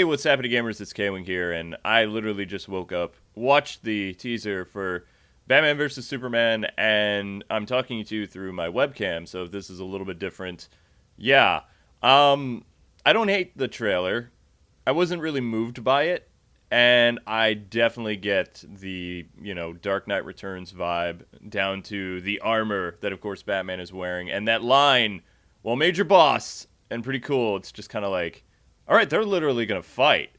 Hey, what's happening, gamers? It's Kwing here, and I literally just woke up, watched the teaser for Batman vs Superman, and I'm talking to you through my webcam, so if this is a little bit different, yeah. Um, I don't hate the trailer. I wasn't really moved by it, and I definitely get the, Dark Knight Returns vibe down to the armor that, of course, Batman is wearing, and that line, well, Major Boss, and pretty cool. It's just kind of like, all right, they're literally going to fight,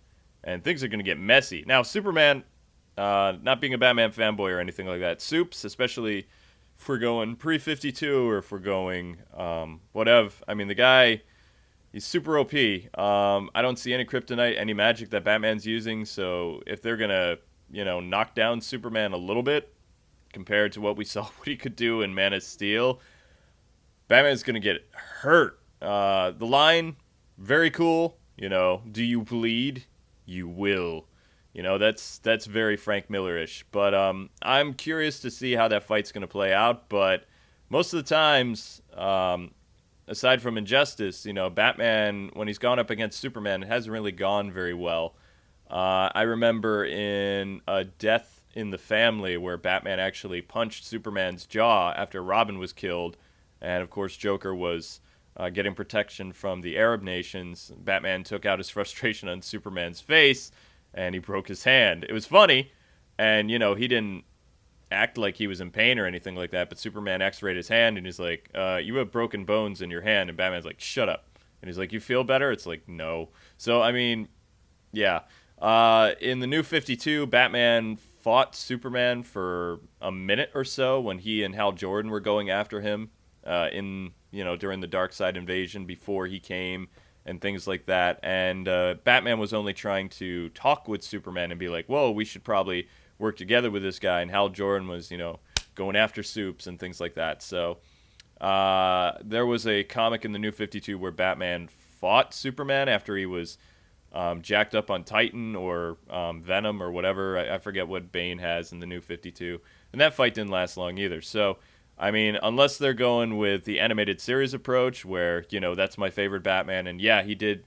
and things are going to get messy. Now, Superman, not being a Batman fanboy or anything like that, Supes, especially if we're going pre-52 or if we're going whatever. I mean, the guy, he's super OP. I don't see any kryptonite, any magic that Batman's using, so if they're going to, knock down Superman a little bit compared to what we saw what he could do in Man of Steel, Batman's going to get hurt. The line, very cool. Do you bleed? You will. That's very Frank Miller-ish. But I'm curious to see how that fight's going to play out. But most of the times, aside from Injustice, Batman, when he's gone up against Superman, it hasn't really gone very well. I remember in a Death in the Family where Batman actually punched Superman's jaw after Robin was killed. And, of course, Joker was getting protection from the Arab nations. Batman took out his frustration on Superman's face, and he broke his hand. It was funny, and, he didn't act like he was in pain or anything like that, but Superman x-rayed his hand, and he's like, you have broken bones in your hand, and Batman's like, shut up. And he's like, you feel better? It's like, no. So, I mean, yeah. In the New 52, Batman fought Superman for a minute or so when he and Hal Jordan were going after him during the Darkseid invasion before he came and things like that. And Batman was only trying to talk with Superman and be like, whoa, we should probably work together with this guy. And Hal Jordan was, going after Supes and things like that. So there was a comic in the New 52 where Batman fought Superman after he was jacked up on Titan or Venom or whatever. I forget what Bane has in the New 52. And that fight didn't last long either. So I mean, unless they're going with the animated series approach where, that's my favorite Batman. And yeah, he did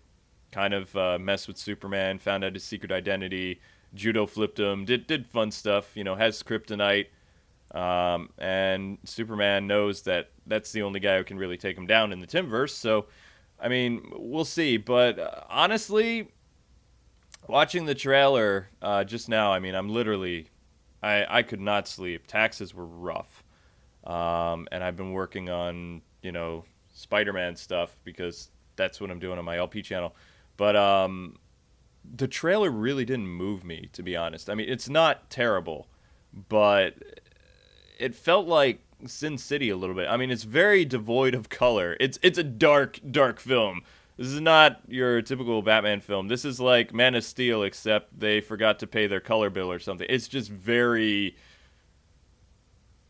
kind of mess with Superman, found out his secret identity, judo flipped him, did fun stuff, has kryptonite. And Superman knows that that's the only guy who can really take him down in the Timverse. So, I mean, we'll see. But honestly, watching the trailer just now, I mean, I'm literally, I could not sleep. Taxes were rough. And I've been working on, Spider-Man stuff because that's what I'm doing on my LP channel. But the trailer really didn't move me, to be honest. I mean, it's not terrible, but it felt like Sin City a little bit. I mean, it's very devoid of color. It's a dark, dark film. This is not your typical Batman film. This is like Man of Steel, except they forgot to pay their color bill or something. It's just very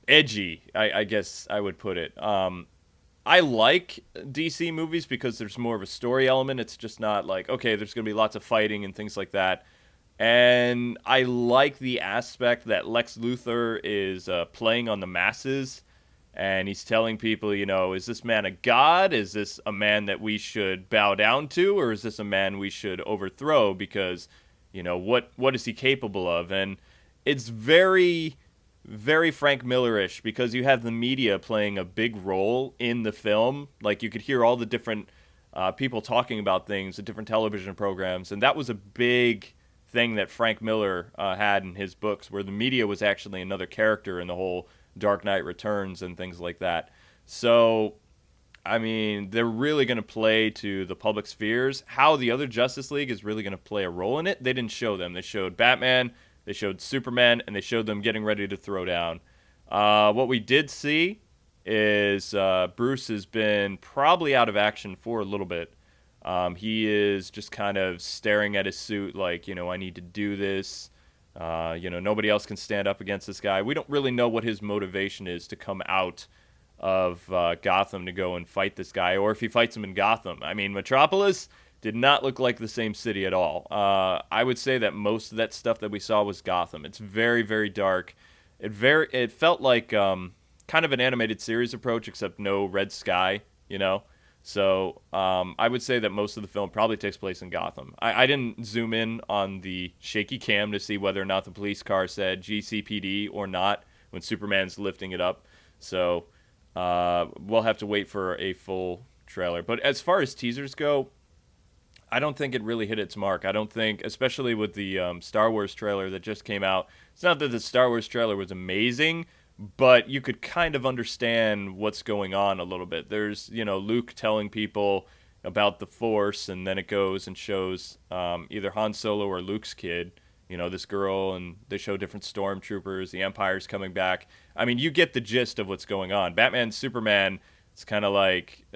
edgy, I guess I would put it. I like DC movies because there's more of a story element. It's just not like, okay, there's going to be lots of fighting and things like that. And I like the aspect that Lex Luthor is playing on the masses. And he's telling people, is this man a god? Is this a man that we should bow down to? Or is this a man we should overthrow? Because, what is he capable of? And it's very Frank Miller-ish because you have the media playing a big role in the film. Like, you could hear all the different people talking about things, the different television programs, and that was a big thing that Frank Miller had in his books, where the media was actually another character in the whole Dark Knight Returns and things like that. So, I mean, they're really going to play to the public's fears. How the other Justice League is really going to play a role in it, they didn't show them. They showed Batman, they showed Superman, and they showed them getting ready to throw down. What we did see is Bruce has been probably out of action for a little bit. He is just kind of staring at his suit like, I need to do this. Nobody else can stand up against this guy. We don't really know what his motivation is to come out of Gotham to go and fight this guy, or if he fights him in Gotham. I mean, Metropolis did not look like the same city at all. I would say that most of that stuff that we saw was Gotham. It's very, very dark. It felt like kind of an animated series approach, except no red sky, So I would say that most of the film probably takes place in Gotham. I didn't zoom in on the shaky cam to see whether or not the police car said GCPD or not when Superman's lifting it up. So we'll have to wait for a full trailer. But as far as teasers go, I don't think it really hit its mark. I don't think, especially with the Star Wars trailer that just came out, it's not that the Star Wars trailer was amazing, but you could kind of understand what's going on a little bit. There's, Luke telling people about the Force, and then it goes and shows either Han Solo or Luke's kid, this girl, and they show different stormtroopers. The Empire's coming back. I mean, you get the gist of what's going on. Batman, Superman, it's kind of like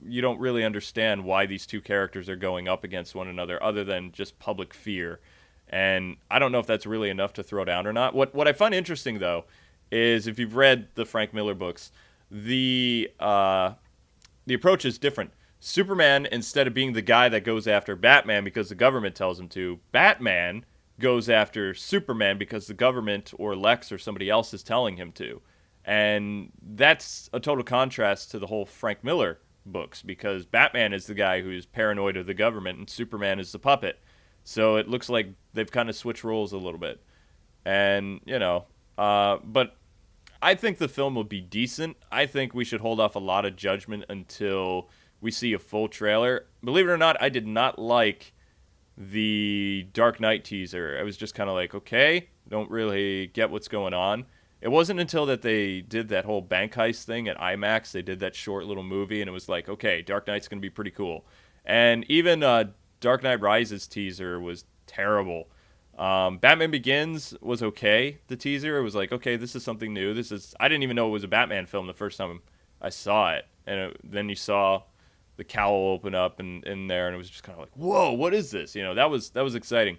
you don't really understand why these two characters are going up against one another other than just public fear. And I don't know if that's really enough to throw down or not. What I find interesting, though, is if you've read the Frank Miller books, the approach is different. Superman, instead of being the guy that goes after Batman because the government tells him to, Batman goes after Superman because the government or Lex or somebody else is telling him to. And that's a total contrast to the whole Frank Miller books, because Batman is the guy who's paranoid of the government and Superman is the puppet. So it looks like they've kind of switched roles a little bit. And, but I think the film will be decent. I think we should hold off a lot of judgment until we see a full trailer. Believe it or not, I did not like the Dark Knight teaser. I was just kind of like, okay, don't really get what's going on. It wasn't until that they did that whole bank heist thing at IMAX, they did that short little movie, and it was like, okay, Dark Knight's going to be pretty cool. And even Dark Knight Rises teaser was terrible. Batman Begins was okay, the teaser. It was like, okay, this is something new. I didn't even know it was a Batman film the first time I saw it. And then you saw the cowl open up in there, and it was just kind of like, whoa, what is this? That was exciting.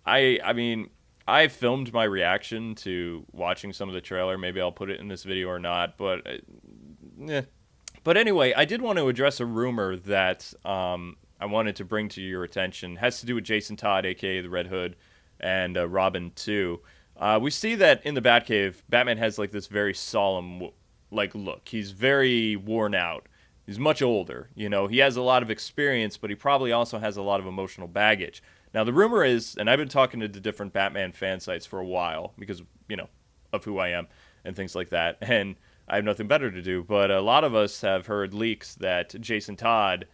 I mean, I filmed my reaction to watching some of the trailer. Maybe I'll put it in this video or not, but But anyway, I did want to address a rumor that I wanted to bring to your attention. It has to do with Jason Todd, aka the Red Hood, and Robin 2. We see that in the Batcave, Batman has like this very solemn look. He's very worn out. He's much older. He has a lot of experience, but he probably also has a lot of emotional baggage. Now, the rumor is, and I've been talking to the different Batman fan sites for a while because, of who I am and things like that, and I have nothing better to do, but a lot of us have heard leaks that Jason Todd,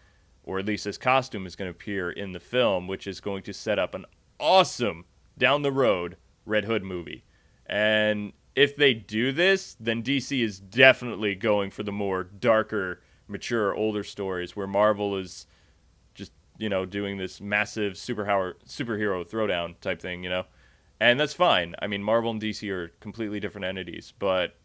or at least his costume, is going to appear in the film, which is going to set up an awesome, down-the-road Red Hood movie. And if they do this, then DC is definitely going for the more darker, mature, older stories where Marvel is doing this massive superhero throwdown type thing, And that's fine. I mean, Marvel and DC are completely different entities. But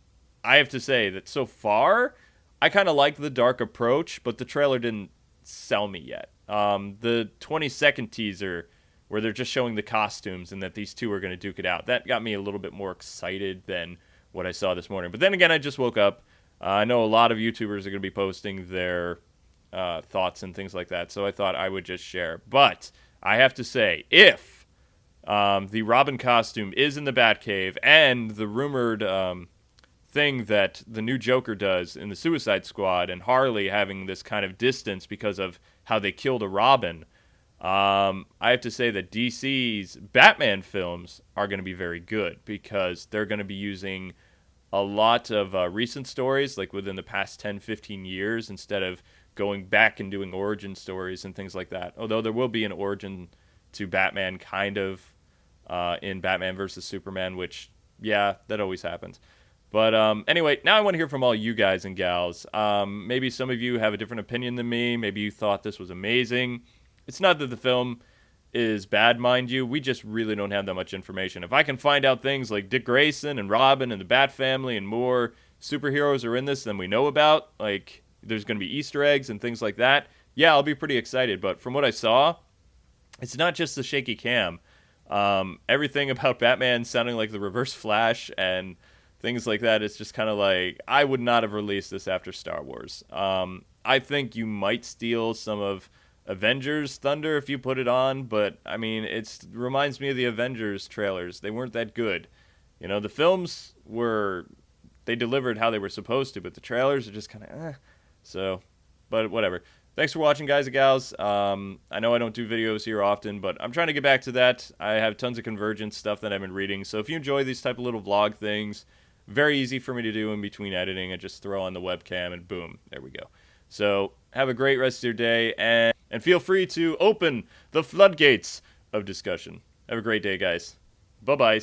I have to say that so far, I kind of like the dark approach, but the trailer didn't sell me yet. The 20-second teaser where they're just showing the costumes and that these two are going to duke it out, that got me a little bit more excited than what I saw this morning. But then again, I just woke up. I know a lot of YouTubers are going to be posting their thoughts and things like that, so I thought I would just share. But I have to say, if the Robin costume is in the Batcave and the rumored thing that the new Joker does in the Suicide Squad and Harley having this kind of distance because of how they killed a Robin, I have to say that DC's Batman films are going to be very good because they're going to be using a lot of recent stories, like within the past 10, 15 years, instead of going back and doing origin stories and things like that. Although there will be an origin to Batman kind of in Batman versus Superman, which, yeah, that always happens. But anyway, now I want to hear from all you guys and gals. Maybe some of you have a different opinion than me. Maybe you thought this was amazing. It's not that the film is bad, mind you. We just really don't have that much information. If I can find out things like Dick Grayson and Robin and the Bat Family and more superheroes are in this than we know about, like there's going to be Easter eggs and things like that, yeah, I'll be pretty excited. But from what I saw, it's not just the shaky cam. Everything about Batman sounding like the Reverse Flash and things like that, it's just kind of like, I would not have released this after Star Wars. I think you might steal some of Avengers thunder if you put it on, but I mean, it reminds me of the Avengers trailers. They weren't that good. The films they delivered how they were supposed to, but the trailers are just kind of So, But whatever. Thanks for watching, guys and gals. I know I don't do videos here often, but I'm trying to get back to that. I have tons of Convergence stuff that I've been reading. So if you enjoy these type of little vlog things, very easy for me to do in between editing. I just throw on the webcam and boom, there we go. So have a great rest of your day, and feel free to open the floodgates of discussion. Have a great day, guys. Bye-bye.